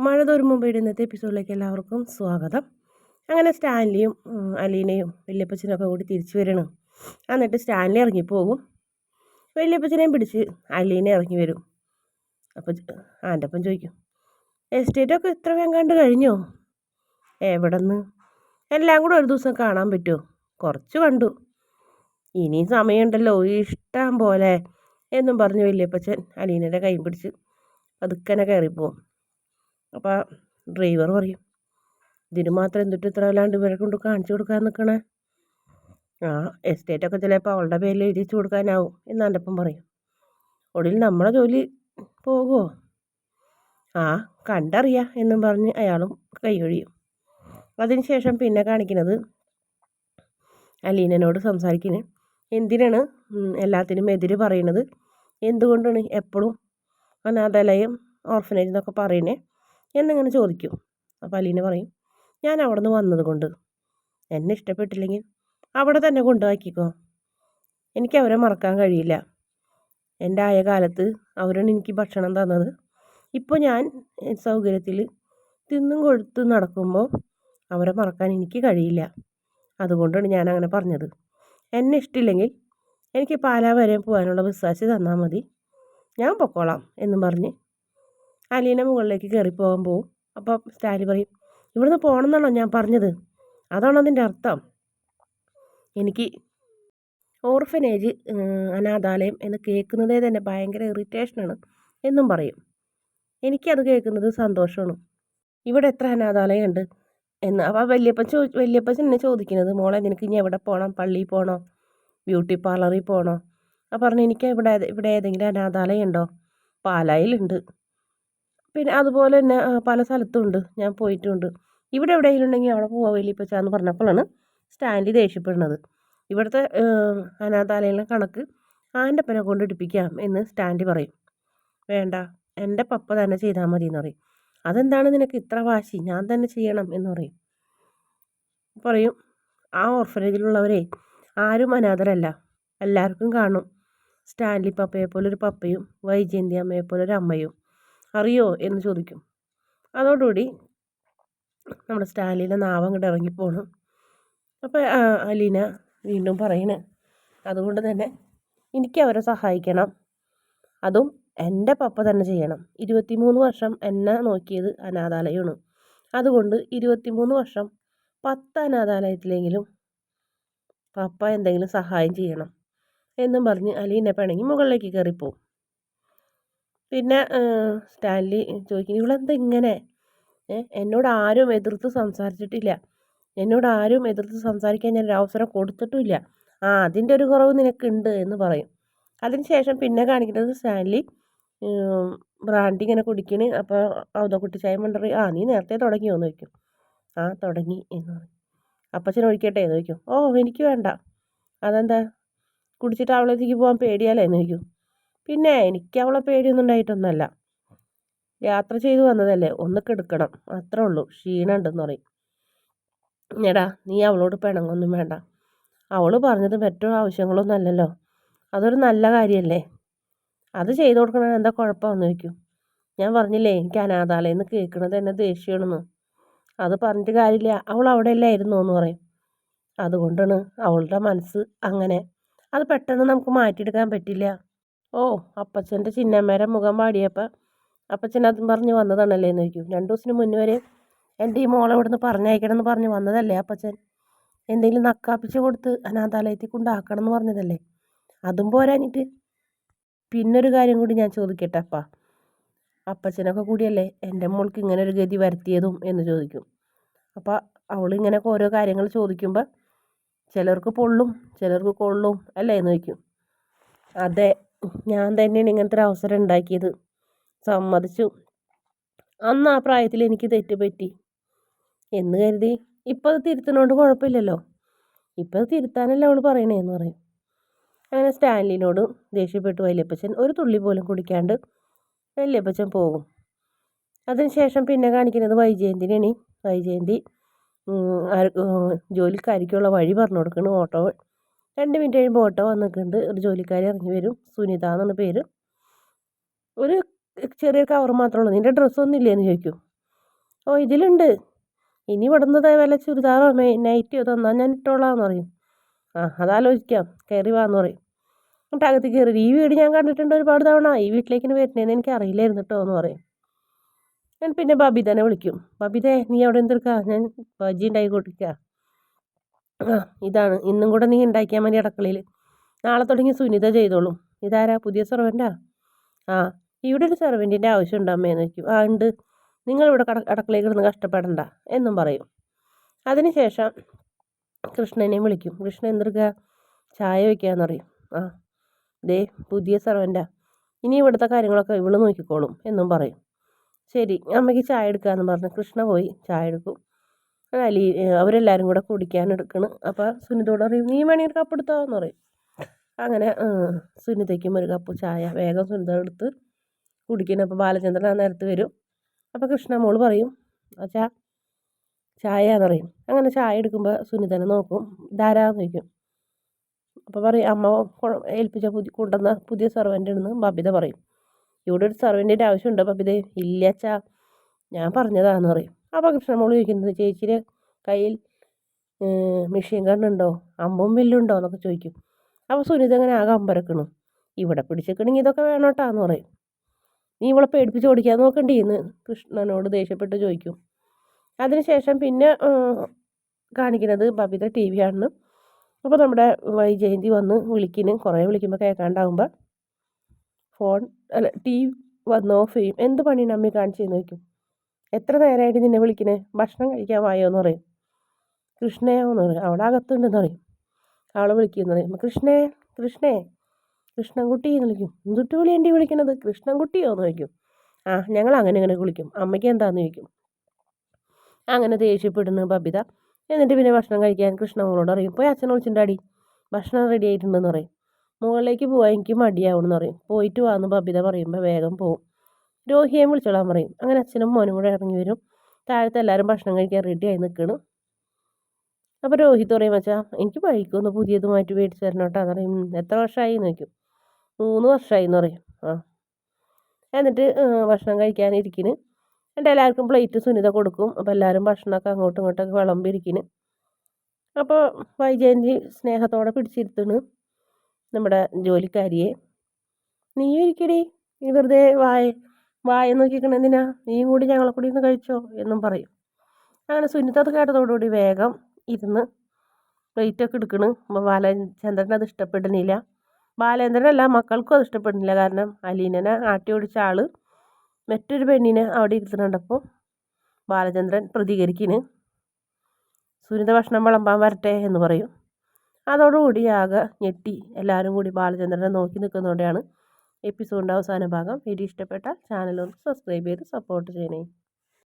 മഴ തോരുമ്പോൾ ഇന്നത്തെ എപ്പിസോഡിലേക്ക് എല്ലാവർക്കും സ്വാഗതം. അങ്ങനെ സ്റ്റാൻലിയും അലീനയും വല്യപ്പച്ചനൊക്കെ കൂടി തിരിച്ചു വരണം. എന്നിട്ട് സ്റ്റാൻലി ഇറങ്ങിപ്പോകും. വല്യപ്പച്ചനെയും പിടിച്ച് അലീന ഇറങ്ങി വരും. അപ്പോൾ ആൻ്റെ അപ്പം ചോദിക്കും, എസ്റ്റേറ്റൊക്കെ ഇത്ര വേഗം കഴിഞ്ഞോ? എവിടെന്ന്? എല്ലാം കൂടെ ഒരു ദിവസം കാണാൻ പറ്റുമോ? കുറച്ച് കണ്ടു, ഇനിയും സമയമുണ്ടല്ലോ ഇഷ്ടം പോലെ എന്നും പറഞ്ഞു വല്യപ്പച്ചൻ അലീനയുടെ കൈ പിടിച്ച് പതുക്കനെ കയറിപ്പോവും. അപ്പോൾ ഡ്രൈവർ പറയും, ഇതിന് മാത്രം എന്തിട്ട് ഇത്ര അല്ലാണ്ട് ഇവരെ കൊണ്ട് കാണിച്ചു കൊടുക്കാൻ നിൽക്കണേ? എസ്റ്റേറ്റൊക്കെ ചിലപ്പോൾ അവളുടെ പേരിൽ എഴുതിച്ചു കൊടുക്കാനാവും എന്ന് എൻ്റെ ഒപ്പം പറയും. ഒടുവിൽ നമ്മളെ ജോലി പോകുമോ? കണ്ടറിയാം എന്നും പറഞ്ഞ് അയാളും കൈയൊഴിയും. അതിനുശേഷം പിന്നെ കാണിക്കുന്നത് അലീനനോട് സംസാരിക്കുന്നത്, എന്തിനാണ് എല്ലാത്തിനും എതിര് പറയണത്? എന്തുകൊണ്ടാണ് എപ്പോഴും അനാഥാലയം ഓർഫനേജ് എന്നൊക്കെ പറയണേ എന്നിങ്ങനെ ചോദിക്കും. അപ്പോൾ അലീന പറയും, ഞാൻ അവിടെ നിന്ന് വന്നത് കൊണ്ട്. എന്നെ ഇഷ്ടപ്പെട്ടില്ലെങ്കിൽ അവിടെ തന്നെ കൊണ്ടുപോയിക്കോ. എനിക്ക് അവരെ മറക്കാൻ കഴിയില്ല. എൻ്റെ ആയ കാലത്ത് അവരാണ് എനിക്ക് ഭക്ഷണം തന്നത്. ഇപ്പോൾ ഞാൻ സൗകര്യത്തിൽ തിന്നും കൊടുത്ത് നടക്കുമ്പോൾ അവരെ മറക്കാൻ എനിക്ക് കഴിയില്ല. അതുകൊണ്ടാണ് ഞാൻ അങ്ങനെ പറഞ്ഞത്. എന്നെ ഇഷ്ടമില്ലെങ്കിൽ എനിക്ക് പാലാ വരെ പോകാനുള്ള വിശ്വാസം തന്നാൽ മതി, ഞാൻ പൊക്കോളാം എന്നും പറഞ്ഞ് അലീന മുകളിലേക്ക് കയറിപ്പോകാൻ പോവും. അപ്പോൾ സ്റ്റാലി പറയും, ഇവിടുന്ന് പോകണമെന്നാണോ ഞാൻ പറഞ്ഞത്? അതാണോ അതിൻ്റെ അർത്ഥം? എനിക്ക് ഓർഫനേജ് അനാഥാലയം എന്ന് കേൾക്കുന്നതേ തന്നെ ഭയങ്കര ഇറിറ്റേഷനാണ് എന്നും പറയും. എനിക്കത് കേൾക്കുന്നത് സന്തോഷമാണ്. ഇവിടെ എത്ര അനാഥാലയം ഉണ്ട് എന്ന്. അപ്പോൾ വല്യപ്പച്ചൻ എന്നെ ചോദിക്കുന്നത്, മോളെ നിനക്ക് ഇനി എവിടെ പോകണം? പള്ളിയിൽ പോകണോ? ബ്യൂട്ടി പാർലറിൽ പോകണോ? പറഞ്ഞു, എനിക്ക് ഇവിടെ ഏതെങ്കിലും അനാഥാലയം ഉണ്ടോ? പാലായിലുണ്ട്, പിന്നെ അതുപോലെ തന്നെ പല സ്ഥലത്തും ഉണ്ട്, ഞാൻ പോയിട്ടുണ്ട്. ഇവിടെ എവിടെയെങ്കിലും ഉണ്ടെങ്കിൽ അവിടെ പോവാ വല്യപ്പച്ചാന്ന് പറഞ്ഞപ്പോഴാണ് സ്റ്റാൻലി ദേഷ്യപ്പെടുന്നത്. ഇവിടുത്തെ അനാഥാലയം കണക്ക് ആൻ്റെ അപ്പനെ കൊണ്ട് എടുപ്പിക്കാം എന്ന് സ്റ്റാൻലി പറയും. വേണ്ട, എൻ്റെ പപ്പ തന്നെ ചെയ്താൽ മതി എന്ന് പറയും. അതെന്താണ് നിനക്ക് ഇത്ര വാശി? ഞാൻ തന്നെ ചെയ്യണം എന്ന് പറയും. ആ ഓർഫനേജിലുള്ളവരെ ആരും അനാഥരല്ല, എല്ലാവർക്കും കാണും സ്റ്റാൻലി പപ്പയെ പോലൊരു പപ്പയും വൈജയന്തി അമ്മയെ പോലൊരു അമ്മയും. അറിയോ എന്ന് ചോദിക്കും. അതോടുകൂടി നമ്മുടെ സ്റ്റാൻലിയുടെ നാവ് അങ്ങോട്ട് ഇറങ്ങിപ്പോണം. അപ്പോൾ അലീന വീണ്ടും പറയണേ, അതുകൊണ്ട് തന്നെ എനിക്ക് അവരെ സഹായിക്കണം, അതും എൻ്റെ പപ്പ തന്നെ ചെയ്യണം. 23 വർഷം എന്നെ നോക്കിയത് അനാഥാലയമാണ്. അതുകൊണ്ട് 23 വർഷം 10 അനാഥാലയത്തിലെങ്കിലും പപ്പ എന്തെങ്കിലും സഹായം ചെയ്യണം എന്നും പറഞ്ഞ് അലീന പിണങ്ങി മുകളിലേക്ക് കയറിപ്പോവും. പിന്നെ സ്റ്റാൻലി ചോദിക്കുന്നു, ഇവളെന്താ ഇങ്ങനെ? എന്നോട് ആരും എതിർത്ത് സംസാരിച്ചിട്ടില്ല, എന്നോട് ആരും എതിർത്ത് സംസാരിക്കാൻ ഞാൻ ഒരു അവസരം കൊടുത്തിട്ടുമില്ല. അതിൻ്റെ ഒരു കുറവ് നിനക്കുണ്ട് എന്ന് പറയും. അതിനുശേഷം പിന്നെ കാണിക്കുന്നത് സ്റ്റാൻലി ബ്രാൻഡി ഇങ്ങനെ കുടിക്കണ്. അപ്പോൾ അവതക്കുട്ടി ചായ മണ്ടറി, നീ നേരത്തെ തുടങ്ങിയോ എന്ന് ചോദിക്കും. തുടങ്ങി എന്ന് പറയും. അപ്പച്ചൻ ഒഴിക്കട്ടെ എന്ന് ചോദിക്കും. എനിക്ക് വേണ്ട. അതെന്താ? കുടിച്ചിട്ട് അവളത്തേക്ക് പോകാൻ പേടിയാലേ എന്ന് ചോദിക്കും. പിന്നെ എനിക്ക് അവളെ പേടിയൊന്നും ഉണ്ടായിട്ടൊന്നുമല്ല, യാത്ര ചെയ്തു വന്നതല്ലേ, ഒന്ന് കെടുക്കണം അത്രേ ഉള്ളൂ, ക്ഷീണമുണ്ടെന്ന് പറയും. എടാ, നീ അവളോട് പിണങ്ങൊന്നും വേണ്ട. അവൾ പറഞ്ഞത് മറ്റൊരു ആവശ്യങ്ങളൊന്നും അല്ലല്ലോ, അതൊരു നല്ല കാര്യമല്ലേ, അത് ചെയ്തു കൊടുക്കണത് എന്താ കുഴപ്പമെന്ന് ചോദിക്കും. ഞാൻ പറഞ്ഞില്ലേ, എനിക്ക് അനാഥാലയം എന്ന് കേൾക്കണത് എന്നെ ദേഷ്യമാണെന്ന്. അത് പറഞ്ഞിട്ട് കാര്യമില്ല, അവൾ അവിടെ അല്ലായിരുന്നോ എന്ന് പറയും. അതുകൊണ്ടാണ് അവളുടെ മനസ്സ് അങ്ങനെ, അത് പെട്ടെന്ന് നമുക്ക് മാറ്റിയെടുക്കാൻ പറ്റില്ല. അപ്പച്ചൻ്റെ ചിന്നമ്മേരെ മുഖം പാടിയപ്പോൾ അപ്പച്ചൻ അതും പറഞ്ഞ് വന്നതാണല്ലേ എന്ന് ചോദിക്കും. 2 ദിവസത്തിന് മുന്നേ വരെ എൻ്റെ ഈ മോളെ ഇവിടുന്ന് പറഞ്ഞയക്കണം എന്ന് പറഞ്ഞ് വന്നതല്ലേ അപ്പച്ചൻ? എന്തെങ്കിലും നക്കാപ്പിച്ച് കൊടുത്ത് അനാഥാലയത്തിൽ കൊണ്ടാക്കണം എന്ന് പറഞ്ഞതല്ലേ? അതും പോരാഞ്ഞിട്ട് പിന്നൊരു കാര്യം കൂടി ഞാൻ ചോദിക്കട്ടെ അപ്പാ, അപ്പച്ചനൊക്കെ കൂടിയല്ലേ എൻ്റെ മോൾക്ക് ഇങ്ങനെ ഒരു ഗതി വരുത്തിയതും എന്ന് ചോദിക്കും. അപ്പോൾ അവളിങ്ങനെ ഓരോ കാര്യങ്ങൾ ചോദിക്കുമ്പോൾ ചിലർക്ക് പൊള്ളും ചിലർക്ക് കൊള്ളും അല്ലേ എന്ന് ചോദിക്കും. അതെ, ഞാൻ തന്നെയാണ് ഇങ്ങനത്തെ ഒരു അവസരം ഉണ്ടാക്കിയത്, സമ്മതിച്ചു. അന്ന് ആ പ്രായത്തിൽ എനിക്ക് തെറ്റുപറ്റി എന്ന് കരുതി ഇപ്പോൾ അത് തിരുത്തുന്നതുകൊണ്ട് കുഴപ്പമില്ലല്ലോ, ഇപ്പോൾ അത് തിരുത്താനല്ലേ അവൾ പറയണേന്ന് പറയും. അങ്ങനെ സ്റ്റാൻലിനോട് ദേഷ്യപ്പെട്ടു വല്യപ്പച്ചൻ ഒരു തുള്ളി പോലും കുടിക്കാണ്ട് വല്യപ്പച്ചൻ പോകും. അതിനുശേഷം പിന്നെ കാണിക്കുന്നത് വൈജയന്തിനാണ്. വൈജയന്തി ജോലിക്കാരിക്കുള്ള വഴി പറഞ്ഞു കൊടുക്കണം. 2 മിനിറ്റ് കഴിയുമ്പോൾ ഓട്ടോ വന്നിട്ടുണ്ട്. ഒരു ജോലിക്കാരി ഇറങ്ങി വരും, സുനിത എന്നാണ് പേര്. ഒരു ചെറിയ കവർ മാത്രമേ ഉള്ളൂ, നിൻ്റെ ഡ്രസ്സൊന്നും ഇല്ലേന്ന് ചോദിക്കും. ഓ ഇതിലുണ്ട്, ഇനി ഇവിടുന്നത് വല്ല ചുരിദാറോ നൈറ്റിയോ തന്നാൽ ഇനി ഇവിടുന്നത് വല്ല ചുരിദാറോ നൈറ്റിയോ തന്നാൽ ഞാൻ ഇട്ടോളാന്ന് പറയും. ആ അതാലോചിക്കാം, കയറി വാന്ന് പറയും. എന്നിട്ട് അകത്ത് കയറി ഈ വീട് ഞാൻ കണ്ടിട്ടുണ്ട് ഒരുപാട് തവണ, ഈ വീട്ടിലേക്ക് വരുന്നതെന്ന് എനിക്ക് അറിയില്ലായിരുന്നു കേട്ടോ എന്ന് പറയും. ഞാൻ പിന്നെ ബബിതനെ വിളിക്കും. ബബിതേ നീ അവിടെ എന്തെടുക്കാ? ഞാൻ ബജി ഉണ്ടാക്കി കൊടുക്കുക. ആ ഇതാണ്, ഇന്നും കൂടെ നീ ഉണ്ടാക്കിയാൽ മതി അടുക്കളയിൽ, നാളെ തുടങ്ങി സുനിത ചെയ്തോളും. ഇതാരാ, പുതിയ സെർവൻ്റാ? ആ ഇവിടെ ഒരു സെർവൻറ്റിൻ്റെ ആവശ്യമുണ്ടോ അമ്മയെന്ന് ചോദിക്കും. ആ ഉണ്ട്, നിങ്ങളിവിടെ അടുക്കളയിൽ കിടന്ന് കഷ്ടപ്പെടണ്ട എന്നും പറയും. അതിനുശേഷം കൃഷ്ണനെയും വിളിക്കും. കൃഷ്ണൻ എന്തെടുക്കുക? ചായ വയ്ക്കാന്ന് പറയും. ആ ദേ പുതിയ സെർവൻ്റാ, ഇനി ഇവിടുത്തെ കാര്യങ്ങളൊക്കെ ഇവള് നോക്കിക്കോളും എന്നും പറയും. ശരി അമ്മയ്ക്ക് ചായ എടുക്കാമെന്ന് പറഞ്ഞ് കൃഷ്ണ പോയി ചായ എടുക്കും. അവരെല്ലാവരും കൂടെ കുടിക്കാൻ എടുക്കണം. അപ്പോൾ സുനിതയോട് പറയും, നീ വേണമെങ്കിൽ ഒരു കപ്പ് എടുത്തോ എന്ന് പറയും. അങ്ങനെ സുനിതയ്ക്കും ഒരു കപ്പ് ചായ വേഗം സുനിത എടുത്ത് കുടിക്കണം. അപ്പോൾ ബാലചന്ദ്രൻ ആ നേരത്ത് വരും. അപ്പോൾ കൃഷ്ണ മോള് പറയും, അച്ഛാ ചായ എന്ന് പറയും. അങ്ങനെ ചായ എടുക്കുമ്പോൾ സുനിതനെ നോക്കും. ഇതാരാന്ന് ചോദിക്കും. അപ്പോൾ പറയും, അമ്മ ഏൽപ്പിച്ച കൊണ്ടുവന്ന പുതിയ സെർവൻ്റ് എന്ന് ബബിത പറയും. ഇവിടെ ഒരു സെർവൻറ്റിൻ്റെ ആവശ്യമുണ്ടോ ബബിതേ? ഇല്ല അച്ഛാ, ഞാൻ പറഞ്ഞതാന്ന് പറയും. അപ്പോൾ കൃഷ്ണമോള് ചോദിക്കുന്നത്, ചേച്ചിയുടെ കയ്യിൽ മെഷീൻ ഗണ്ണുണ്ടോ, അമ്പും വില്ലുണ്ടോ എന്നൊക്കെ ചോദിക്കും. അപ്പോൾ സുനിത അങ്ങനെ ആകെ അമ്പരക്കണം. ഇവിടെ പിടിച്ചിക്കണമെങ്കിൽ ഇതൊക്കെ വേണോട്ടാന്ന് പറയും. നീ ഇവളെ പേടിപ്പിച്ച് ഓടിക്കാൻ നോക്കണ്ടേന്ന് കൃഷ്ണനോട് ദേഷ്യപ്പെട്ട് ചോദിക്കും. അതിനുശേഷം പിന്നെ കാണിക്കുന്നത് ബബിത ടി വി ആണ്. അപ്പോൾ നമ്മുടെ വൈജയന്തി വന്ന് വിളിക്കുന്നു. കുറേ വിളിക്കുമ്പോൾ കേൾക്കാണ്ടാവുമ്പോൾ ഫോൺ ടി വി വന്ന് ഓഫ് ചെയ്യും. എന്ത് പണിയാണ് അമ്മി കാണിച്ചതെന്ന് ചോദിക്കും. എത്ര നേരമായിട്ട് നിന്നെ വിളിക്കണേ, ഭക്ഷണം കഴിക്കാൻ വായോ എന്ന് പറയും. കൃഷ്ണയോ എന്ന് പറയും. അവിടെ അകത്തുണ്ടെന്ന് പറയും. അവളെ വിളിക്കുമെന്ന് പറയും. കൃഷ്ണേ കൃഷ്ണേ കൃഷ്ണൻകുട്ടി എന്ന് വിളിക്കും. എന്തുട്ട് വിളിയേണ്ടി വിളിക്കണത്, കൃഷ്ണൻകുട്ടിയോ എന്ന് ചോദിക്കും. ആ ഞങ്ങൾ അങ്ങനെ വിളിക്കും, അമ്മയ്ക്ക് എന്താന്ന് ചോദിക്കും. അങ്ങനെ ദേഷ്യപ്പെടുന്നു ബബിത. എന്നിട്ട് പിന്നെ ഭക്ഷണം കഴിക്കാൻ കൃഷ്ണമോളോട് പറയും, പോയി അച്ഛനെ വിളിച്ചിട്ടുണ്ടാടി, ഭക്ഷണം റെഡി ആയിട്ടുണ്ടെന്ന് പറയും. മുകളിലേക്ക് പോകാൻ എനിക്ക് മടിയാവുമെന്ന് പറയും. പോയിട്ട് വാന്ന് ബബിത പറയുമ്പോൾ വേഗം പോവും. രോഹിയെ വിളിച്ചോളാൻ പറയും. അങ്ങനെ അച്ഛനും മോനും കൂടെ ഇറങ്ങി വരും. താഴത്തെ എല്ലാവരും ഭക്ഷണം കഴിക്കാൻ റെഡിയായി നിൽക്കണം. അപ്പോൾ രോഹിത് പറയും, അച്ഛാ എനിക്ക് ബൈക്കൊന്ന് പുതിയതുമായിട്ട് മേടിച്ച് തരണോട്ടാന്ന് പറയും. എത്ര വർഷമായി എന്ന് ചോദിക്കും. 3 വർഷമായി എന്ന് പറയും. ആ എന്നിട്ട് ഭക്ഷണം കഴിക്കാനിരിക്കുന്നു. എന്നിട്ട് എല്ലാവർക്കും പ്ലേറ്റ് സുനിത കൊടുക്കും. അപ്പോൾ എല്ലാവരും ഭക്ഷണമൊക്കെ അങ്ങോട്ടും ഇങ്ങോട്ടൊക്കെ വിളമ്പിരിക്കുന്നു. അപ്പോൾ വൈജയന്തി സ്നേഹത്തോടെ പിടിച്ചിരുത്തുന്നു നമ്മുടെ ജോലിക്കാരിയെ. നീ ഇരിക്കടി, നീ വെറുതെ വായ നോക്കിക്കണ എന്തിനാ, നീയും കൂടി ഞങ്ങളെ കൂടി ഇന്ന് കഴിച്ചോ എന്നും പറയും. അങ്ങനെ സുനിത അത് കേട്ടതോടുകൂടി വേഗം ഇരുന്ന് പ്ലേറ്റൊക്കെ എടുക്കണ്. അപ്പോൾ ബാലചന്ദ്രൻ അത് ഇഷ്ടപ്പെടുന്നില്ല. ബാലേന്ദ്രനല്ല, മക്കൾക്കും അത് ഇഷ്ടപ്പെടുന്നില്ല. കാരണം അലീനനെ ആട്ടി ഓടിച്ച ആൾ മറ്റൊരു പെണ്ണിനെ അവിടെ ഇരുത്തുന്നുണ്ടപ്പോൾ ബാലചന്ദ്രൻ പ്രതികരിക്കുന്നു. സുനിത ഭക്ഷണം വിളമ്പാൻ വരട്ടെ എന്ന് പറയും. അതോടുകൂടി ആകെ ഞെട്ടി എല്ലാവരും കൂടി ബാലചന്ദ്രനെ നോക്കി നിൽക്കുന്നതോടെയാണ് എപ്പിസോഡിൻ്റെ അവസാന ഭാഗം. വീഡിയോ ഇഷ്ടപ്പെട്ടാൽ ചാനൽ ഒന്ന് സബ്സ്ക്രൈബ് ചെയ്ത് സപ്പോർട്ട് ചെയ്യണേ.